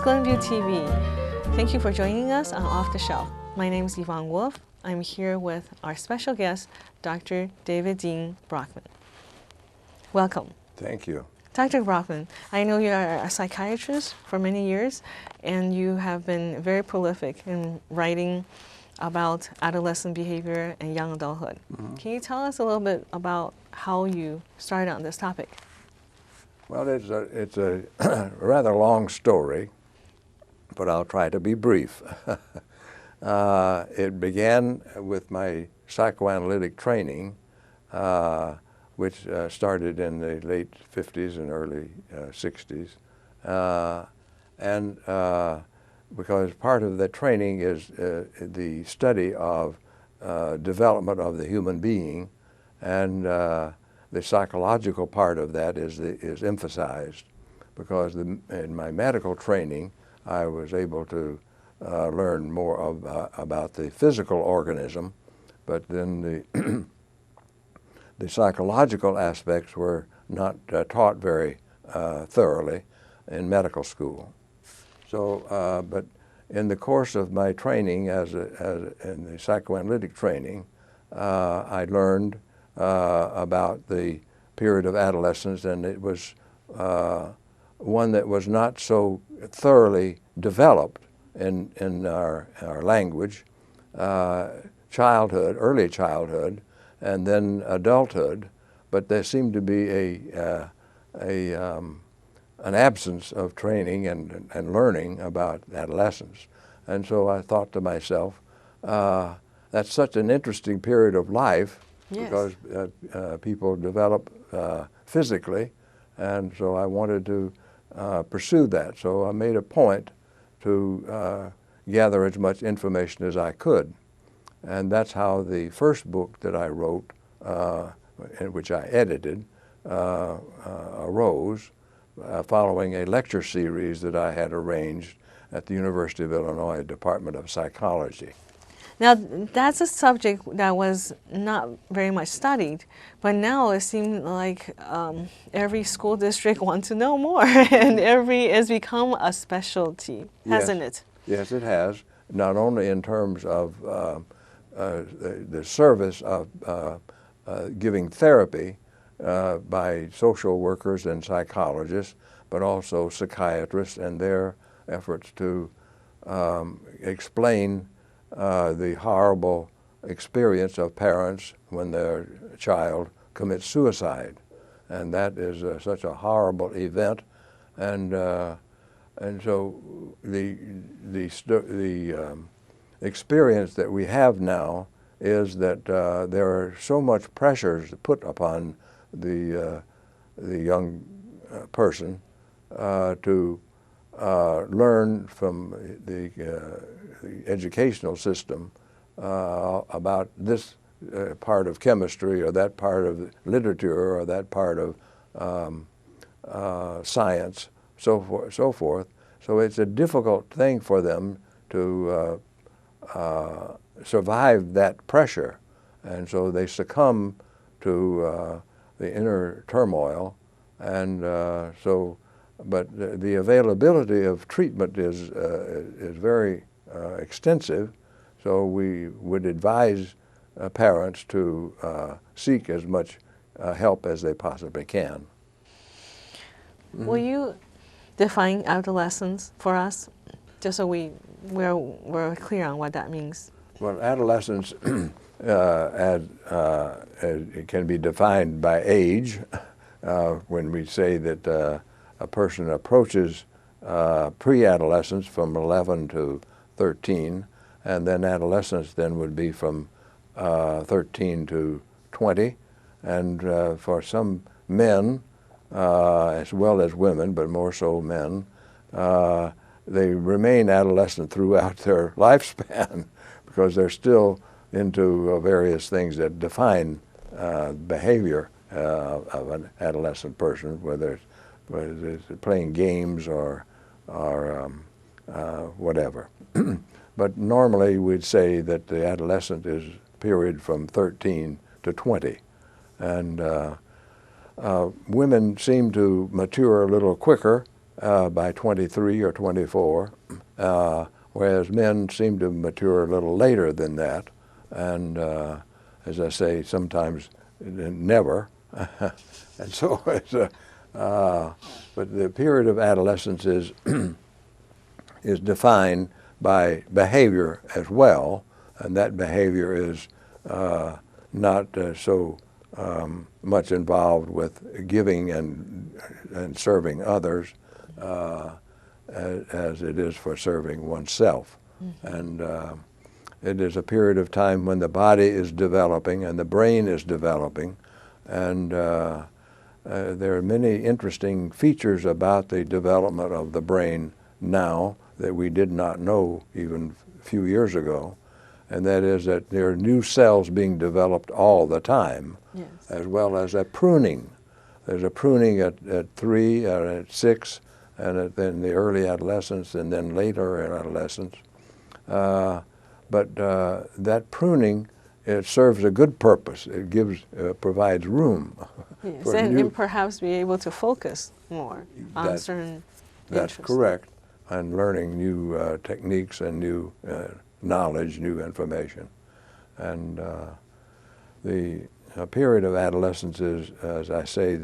Glenview TV. Thank you for joining us on Off the Shelf. My name is Yvonne Wolf. I'm here with our special guest, Dr. David Dean Brockman. Welcome. Thank you. Dr. Brockman, I know you are a psychiatrist for many years, and you have been very prolific in writing about adolescent behavior and young adulthood. Mm-hmm. Can you tell us a little bit about how you started on this topic? Well, it's a rather long story, but I'll try to be brief. It began with my psychoanalytic training, which started in the late 50s and early 60s. Because part of the training is the study of development of the human being, and the psychological part of that is emphasized, because in my medical training I was able to learn more about the physical organism, but then the psychological aspects were not taught very thoroughly in medical school. So, but in the course of my training in the psychoanalytic training, I learned about the period of adolescence, and it was one that was not so thoroughly developed in our language. Childhood, early childhood, and then adulthood, but there seemed to be an absence of training and learning about adolescence. And so I thought to myself, that's such an interesting period of life. Yes. Because people develop physically, and so I wanted to pursue that. So I made a point to gather as much information as I could. And that's how the first book that I wrote, which I edited, arose, following a lecture series that I had arranged at the University of Illinois Department of Psychology. Now, that's a subject that was not very much studied, but now it seems like every school district wants to know more, and it's become a specialty, hasn't it? Yes, it has, not only in terms of the service of giving therapy by social workers and psychologists, but also psychiatrists and their efforts to explain the horrible experience of parents when their child commits suicide. And that is such a horrible event. And so the experience that we have now is that there are so much pressures put upon the young person to learn from the educational system about this part of chemistry, or that part of literature, or that part of science, so forth. So it's a difficult thing for them to survive that pressure, and so they succumb to the inner turmoil, and but the availability of treatment is very extensive, so we would advise parents to seek as much help as they possibly can. Mm-hmm. Will you define adolescence for us, just so we're clear on what that means? Well, adolescence it can be defined by age. When we say that a person approaches pre-adolescence from 11 to 13, and then adolescence then would be from 13 to 20. And for some men, as well as women, but more so men, they remain adolescent throughout their lifespan because they're still into various things that define behavior of an adolescent person, whether it's playing games or whatever. But normally we'd say that the adolescent is a period from 13 to 20. And women seem to mature a little quicker by 23 or 24, whereas men seem to mature a little later than that. And as I say, sometimes never. And so it's but the period of adolescence is is defined by behavior as well, and that behavior is not so much involved with giving and serving others as it is for serving oneself. Mm-hmm. And it is a period of time when the body is developing and the brain is developing, and there are many interesting features about the development of the brain now that we did not know even a few years ago, and that is that there are new cells being developed all the time, yes, as well as a pruning. There's a pruning at 3, at 6, and in the early adolescence, and then later in adolescence. But that pruning, it serves a good purpose. It provides room. Yes, and perhaps be able to focus more on certain That's interests. Correct, and learning new techniques and new knowledge, new information. And the period of adolescence is, as I say,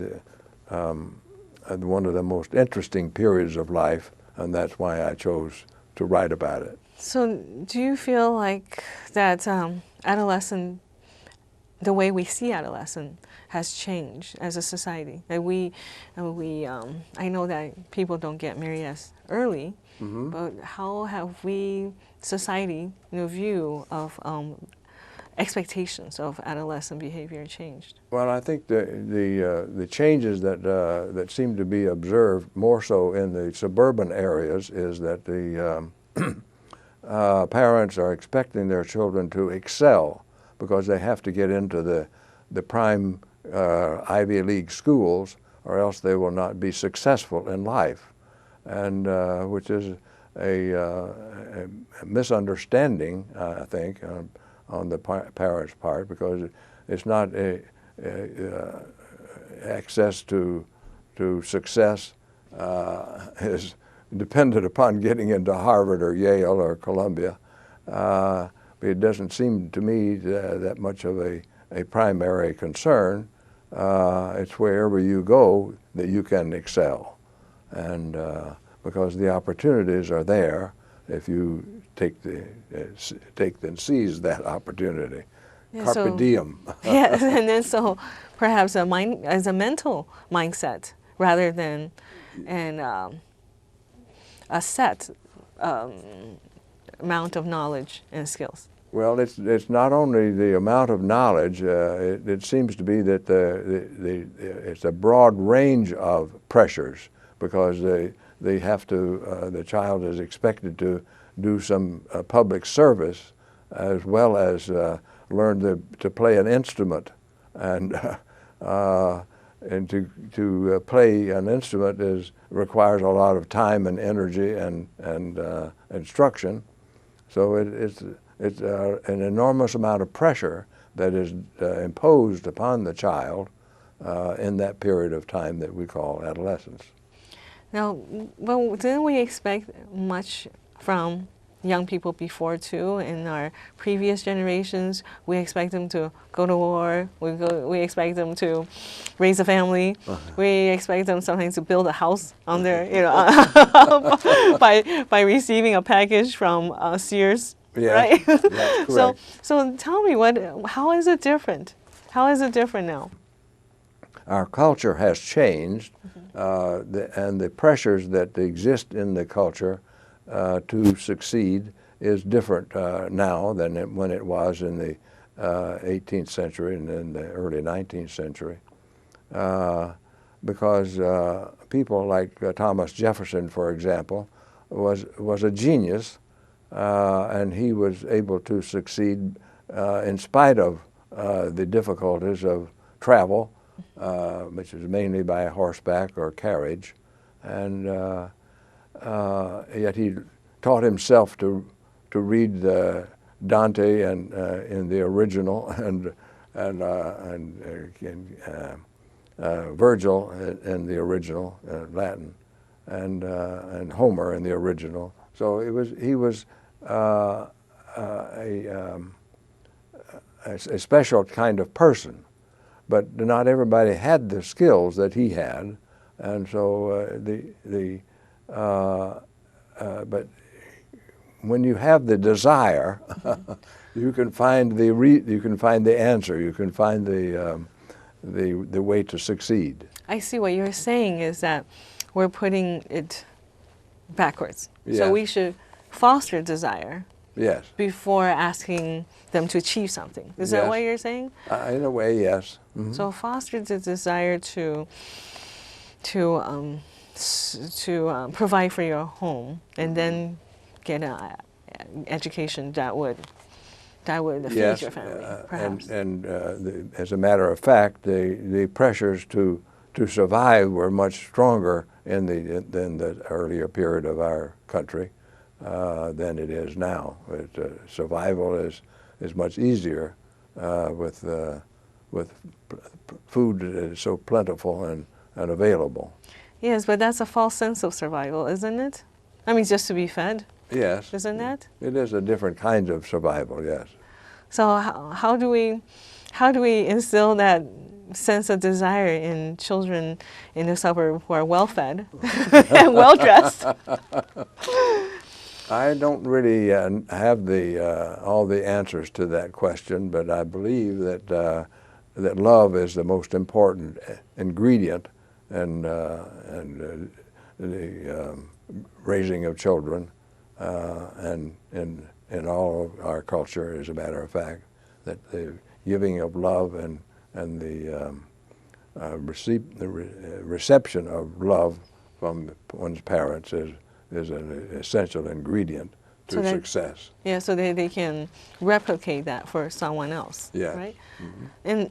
one of the most interesting periods of life, and that's why I chose to write about it. So do you feel like that adolescent, the way we see adolescent has changed as a society? That I know that people don't get married as early, mm-hmm, but how have we, society, view of expectations of adolescent behavior changed? Well, I think the changes that seem to be observed more so in the suburban areas is that the parents are expecting their children to excel because they have to get into the prime Ivy League schools, or else they will not be successful in life, and which is a misunderstanding, I think, on the parents' part, because it's not access to success is dependent upon getting into Harvard or Yale or Columbia. But it doesn't seem to me that much of a primary concern. It's wherever you go that you can excel, and because the opportunities are there if you take and seize that opportunity. Yeah, Carpe diem. Yes, and then so perhaps as a mental mindset rather than a set amount of knowledge and skills. Well, it's not only the amount of knowledge. It seems to be that it's a broad range of pressures, because they have to. The child is expected to do some public service, as well as learn to play an instrument, and to play an instrument requires a lot of time and energy and instruction. So it's an enormous amount of pressure that is imposed upon the child in that period of time that we call adolescence. Now, well, didn't we expect much from young people before too? In our previous generations, we expect them to go to war. We expect them to raise a family. We expect them sometimes to build a house on their, by receiving a package from Sears. Yeah, right? that's correct. So tell me, how is it different? How is it different now? Our culture has changed, and the pressures that exist in the culture to succeed is different now than when it was in the 18th century and in the early 19th century. Because people like Thomas Jefferson, for example, was a genius, and he was able to succeed in spite of the difficulties of travel, which is mainly by horseback or carriage, and yet he taught himself to read Dante and in the original and Virgil in the original Latin, and Homer in the original. So he was a special kind of person, but not everybody had the skills that he had, and so but when you have the desire, you can find the answer. You can find the way to succeed. I see what you're saying is that we're putting it backwards. Yes. So we should foster desire. Yes. Before asking them to achieve something. Is that Yes. what you're saying? In a way, yes. Mm-hmm. So foster the desire to provide for your home, and then get an education that would feed your family, perhaps. As a matter of fact, the pressures to survive were much stronger than the earlier period of our country than it is now. Survival is much easier with food that is so plentiful and available. Yes, but that's a false sense of survival, isn't it? I mean, just to be fed. Yes. Isn't that? It is a different kind of survival, yes. So how do we instill that sense of desire in children in the suburb who are well-fed and well-dressed? I don't really have all the answers to that question, but I believe that love is the most important ingredient in the raising of children, and in all of our culture, as a matter of fact, that the giving of love and the reception of love from one's parents is an essential ingredient to success. Yeah, so they can replicate that for someone else, Yeah. right? Mm-hmm. And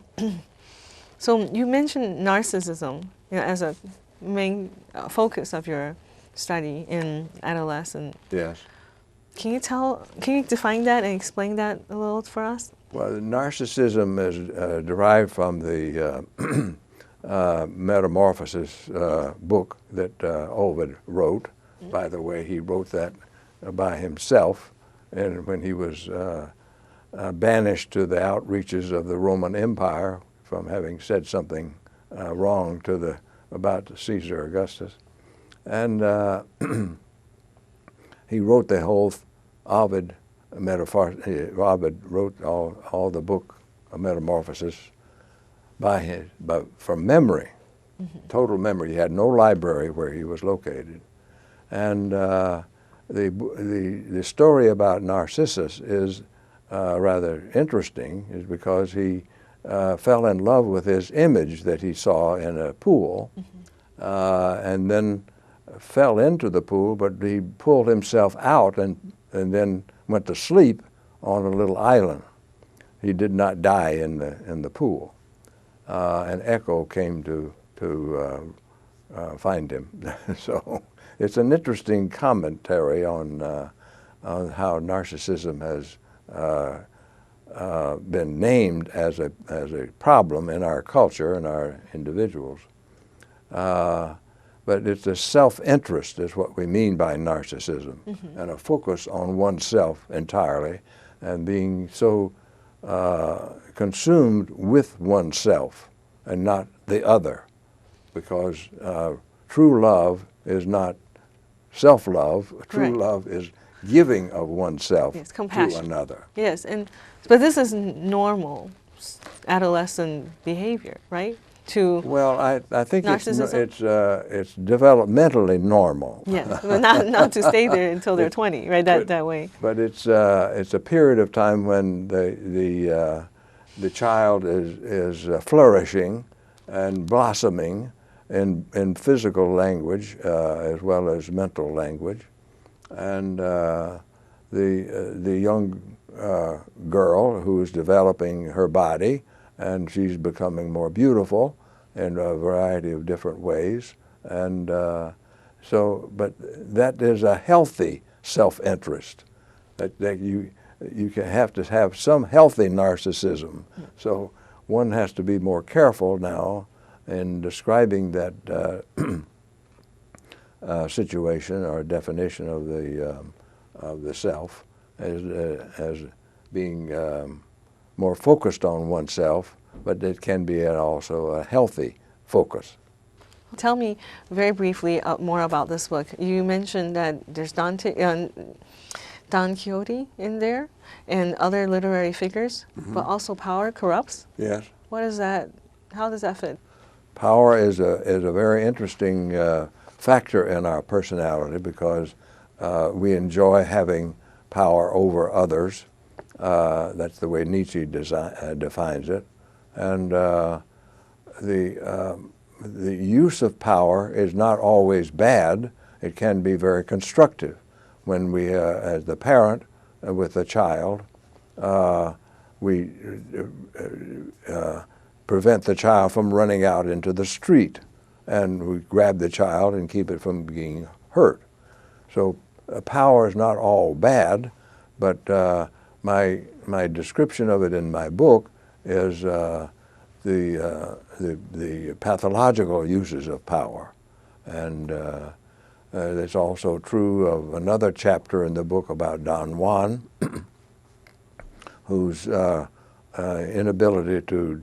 so you mentioned narcissism, as a main focus of your study in adolescent. Yes. Can you define that and explain that a little for us? Well, narcissism is derived from the Metamorphosis book that Ovid wrote. Mm-hmm. By the way, he wrote that by himself, and when he was banished to the outreaches of the Roman Empire from having said something wrong about Caesar Augustus. And he wrote the whole Ovid wrote all the book of Metamorphosis from memory, mm-hmm. Total memory. He had no library where he was located. And the story about Narcissus is rather interesting, is because he fell in love with his image that he saw in a pool, mm-hmm. And then fell into the pool, but he pulled himself out and then went to sleep on a little island. He did not die in the pool. And Echo came to find him. So it's an interesting commentary on how narcissism has been named as a problem in our culture and our individuals. But it's a self-interest is what we mean by narcissism, mm-hmm. and a focus on oneself entirely, and being so consumed with oneself and not the other, because true love is not self-love. True love is giving of oneself, yes, to another. Yes, but this is normal adolescent behavior, right? Well, I think it's developmentally normal. Yes, but not to stay there until they're 20, right? That way. But it's a period of time when the child is flourishing and blossoming in physical language as well as mental language, and the young girl who is developing her body, and she's becoming more beautiful in a variety of different ways. And but that is a healthy self-interest, that you have to have some healthy narcissism. So one has to be more careful now in describing that situation or definition of the self as being more focused on oneself, but it can be also a healthy focus. Tell me very briefly more about this book. You mentioned that there's Don Quixote in there and other literary figures, but also power corrupts. Yes. What is that? How does that fit? Power is a very interesting factor in our personality because we enjoy having power over others. That's the way Nietzsche defines it. And the use of power is not always bad. It can be very constructive. When we, as the parent with the child, we prevent the child from running out into the street, and we grab the child and keep it from being hurt. So power is not all bad, but my description of it in my book is the pathological uses of power. And it's also true of another chapter in the book about Don Juan, whose inability to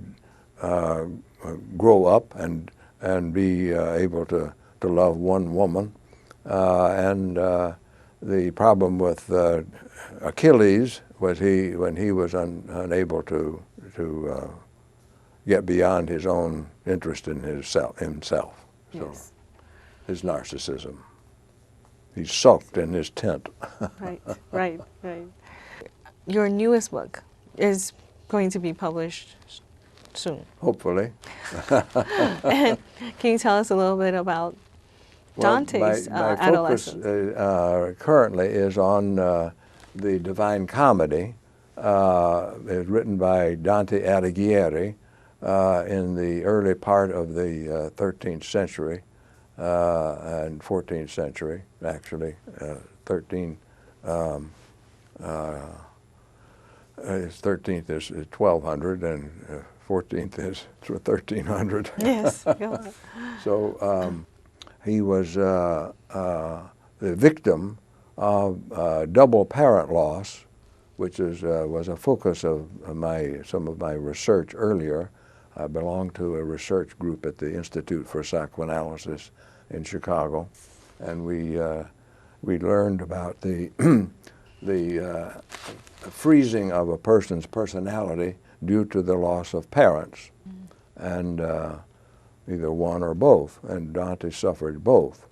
grow up and be able to love one woman, and the problem with Achilles was when he was unable to get beyond his own interest in himself. Yes. So his narcissism. He sulked in his tent. Right. Your newest book is going to be published soon. Hopefully. And can you tell us a little bit about Dante's my adolescence? focus currently is on the Divine Comedy. It's written by Dante Alighieri in the early part of the 13th century and 14th century, actually. 13th is 1200 and 14th is 1300. Yes, go on. So he was the victim of double parent loss, which was a focus of some of my research earlier. I belonged to a research group at the Institute for Psychoanalysis in Chicago, and we learned about the freezing of a person's personality due to the loss of parents, and either one or both, and Dante suffered both.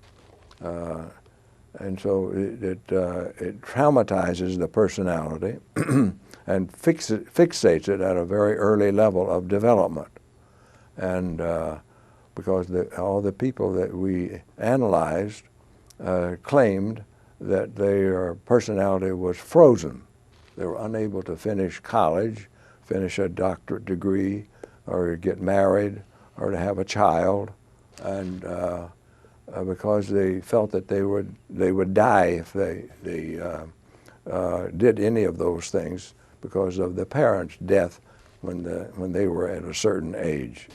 And so it traumatizes the personality and fixates it at a very early level of development. And because all the people that we analyzed claimed that their personality was frozen. They were unable to finish college, finish a doctorate degree, or get married, or to have a child, and because they felt that they would die if they did any of those things because of the parents' death when they were at a certain age.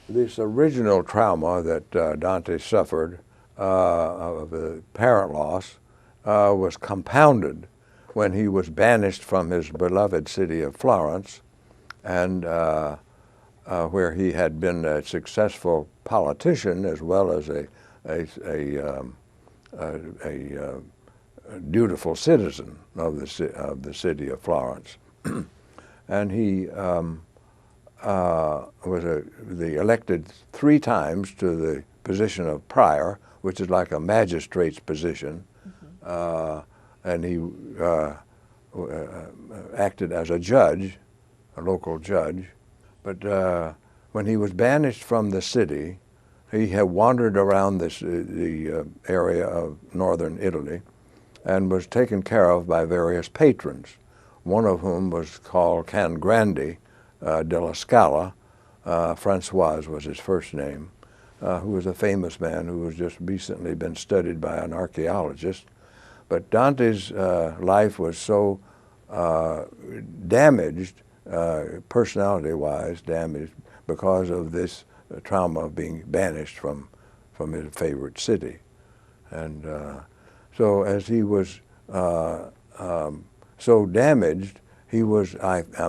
This original trauma that Dante suffered of the parent loss was compounded when he was banished from his beloved city of Florence, and where he had been a successful politician as well as a dutiful citizen of the city of Florence. And he was elected 3 times to the position of prior, which is like a magistrate's position, and he acted as a judge, a local judge. But when he was banished from the city, he had wandered around the area of northern Italy and was taken care of by various patrons, one of whom was called Can Grande della Scala. Francois was his first name, who was a famous man who was just recently been studied by an archaeologist. But Dante's life was so damaged, personality-wise damaged, because of this trauma of being banished from his favorite city. And so as he was so damaged, he was,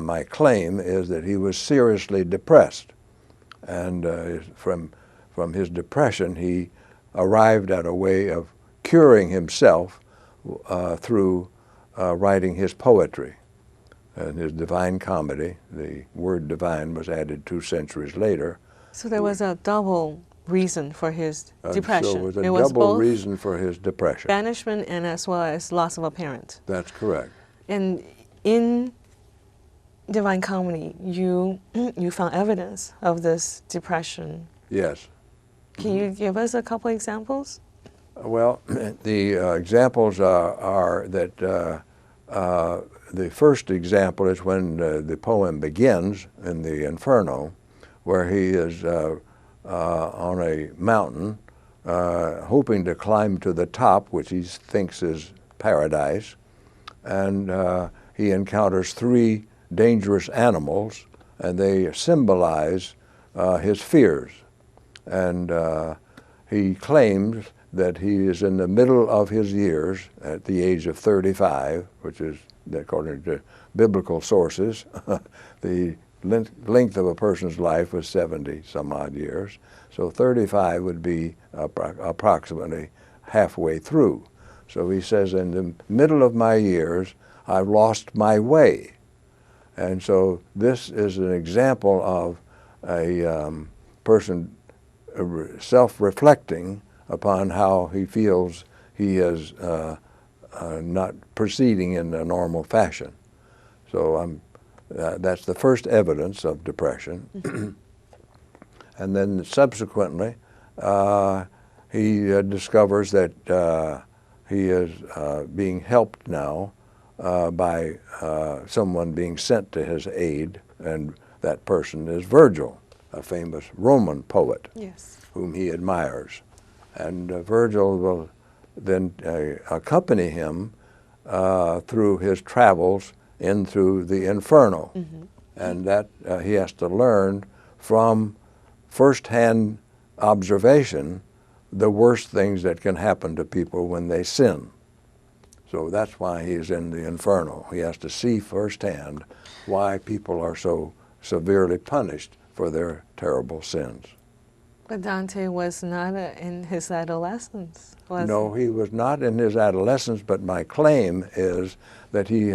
my claim is that he was seriously depressed. And from his depression, he arrived at a way of curing himself through writing his poetry. And his Divine Comedy, the word divine was added 2 centuries later. So there was a double reason for his depression. So it it was a double both reason for his depression. banishment and as well as loss of a parent. That's correct. And in Divine Comedy, you found evidence of this depression. Yes. Can you give us a couple examples? Well, the examples are that the first example is when the poem begins in the Inferno, where he is on a mountain hoping to climb to the top, which he thinks is paradise, and he encounters 3 dangerous animals, and they symbolize his fears. And he claims that he is in the middle of his years at the age of 35, which is, according to biblical sources, the length of a person's life was 70 some odd years. So 35 would be approximately halfway through. So he says, in the middle of my years, I've lost my way. And so this is an example of a person self-reflecting upon how he feels he is not proceeding in a normal fashion. So that's the first evidence of depression. And then subsequently, he discovers that he is being helped now by someone being sent to his aid, and that person is Virgil, a famous Roman poet, Yes. whom he admires. And Virgil will then accompany him through his travels in through the Inferno. Mm-hmm. And that he has to learn from firsthand observation the worst things that can happen to people when they sin. So that's why he's in the Inferno. He has to see firsthand why people are so severely punished for their terrible sins. But Dante was not in his adolescence, was No, he was not in his adolescence, but my claim is that he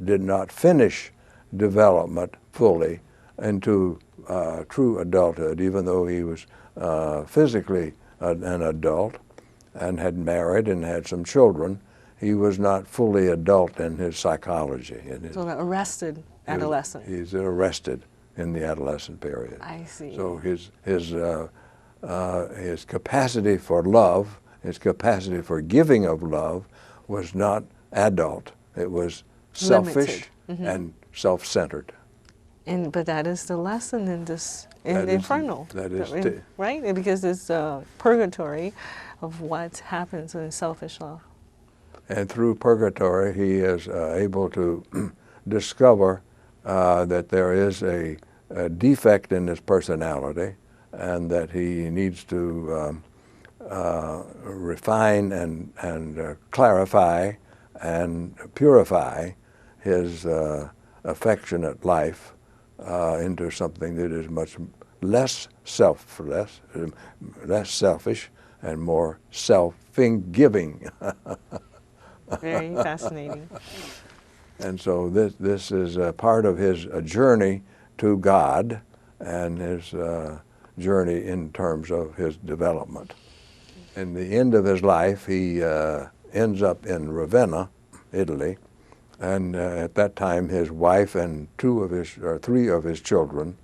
did not finish development fully into true adulthood, even though he was physically an adult and had married and had some children. He was not fully adult in his psychology. So an arrested adolescent. He's arrested in the adolescent period. I see. So his capacity for love, his capacity for giving of love, was not adult. It was selfish and self-centered. But that is the lesson in this in the Inferno. That is right, because it's purgatory of what happens in selfish love. And through purgatory, he is able to discover that there is a defect in his personality, and that he needs to refine and clarify and purify his affectionate life into something that is much less selfless, less selfish, and more self-giving. Very fascinating. And so this is a part of his journey to God and his journey in terms of his development. In the end of his life, he ends up in Ravenna, Italy, and at that time his wife and 3 of his children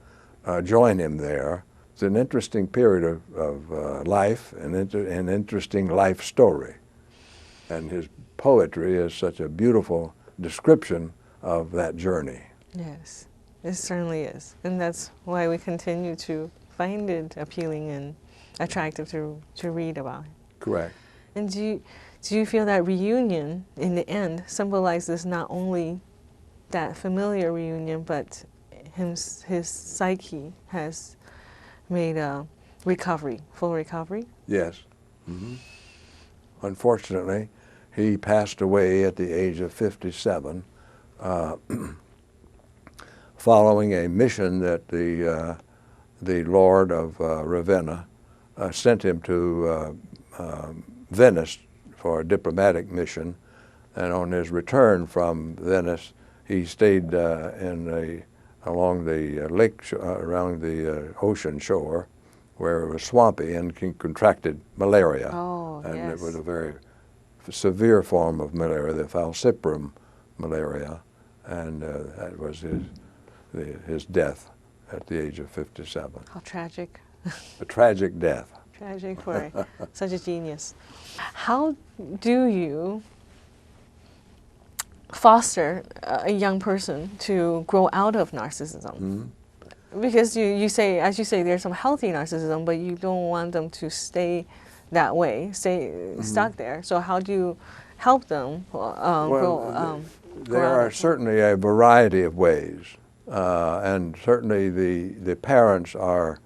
join him there. It's an interesting period of life, an interesting life story. And his poetry is such a beautiful description of that journey. Yes, it certainly is. And that's why we continue to find it appealing and attractive to read about. Correct. And do you feel that reunion in the end symbolizes not only that familiar reunion, but his psyche has made a recovery, full recovery? Yes. Mm-hmm. unfortunately, he passed away at the age of 57, following a mission that the Lord of Ravenna sent him to Venice for a diplomatic mission. And on his return from Venice, he stayed along the around the ocean shore, where it was swampy, and contracted malaria. Oh, and yes. It was a very severe form of malaria, the falciparum malaria, and that was his death at the age of 57. How tragic. A tragic death. Tragic for such a genius. How do you foster a young person to grow out of narcissism? Mm-hmm. Because you say, as you say, there's some healthy narcissism, but you don't want them to stay that way, stay stuck there. So how do you help them grow there out are of it? certainly a variety of ways, and certainly the parents are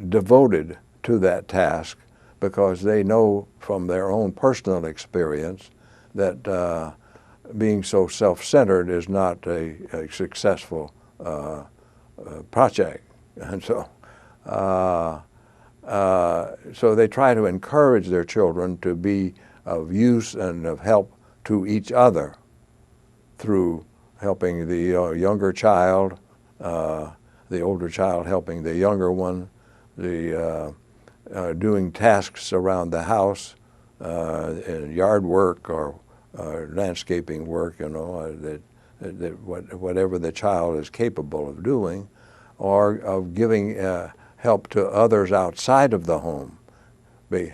devoted to that task, because they know from their own personal experience that being so self-centered is not a successful project. And so they try to encourage their children to be of use and of help to each other through helping the younger child, the older child helping the younger one, doing tasks around the house, yard work or landscaping work, whatever the child is capable of doing, or of giving help to others outside of the home,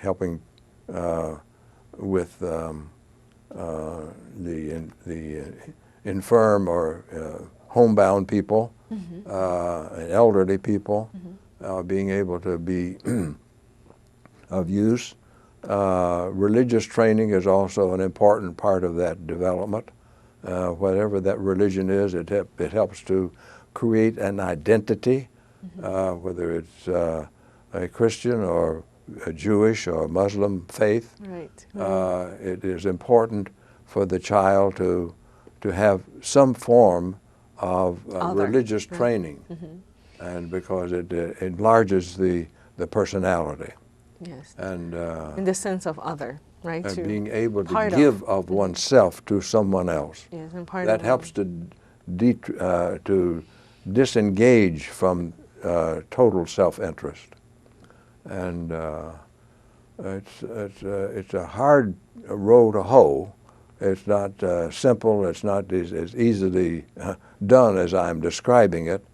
helping with the infirm or homebound people, and elderly people, being able to be of use. Religious training is also an important part of that development. Whatever that religion is, it helps to create an identity, whether it's a Christian or a Jewish or Muslim faith. Right. It is important for the child to have some form of religious training, and because it enlarges the personality. Yes. And in the sense of other, right? and To being able to part give of oneself to someone else. Yes, and part That of helps to disengage from total self-interest. And it's a hard row to hoe. It's not simple. It's not as easily done as I'm describing it,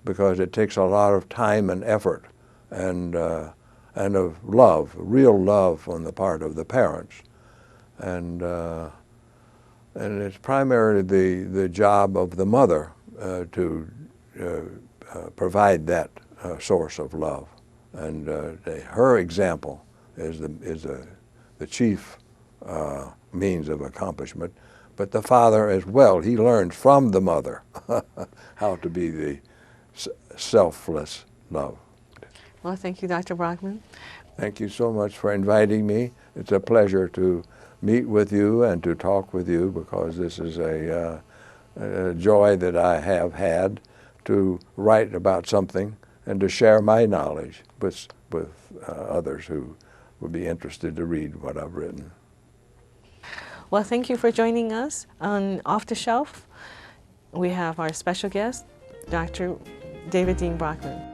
because it takes a lot of time and effort, and of love, real love on the part of the parents. And it's primarily the job of the mother to provide that source of love. And her example is the chief means of accomplishment. But the father as well, he learns from the mother how to be the selfless love. Well, thank you, Dr. Brockman. Thank you so much for inviting me. It's a pleasure to meet with you and to talk with you, because this is a joy that I have had to write about something and to share my knowledge with others who would be interested to read what I've written. Well, thank you for joining us on Off the Shelf. We have our special guest, Dr. David Dean Brockman.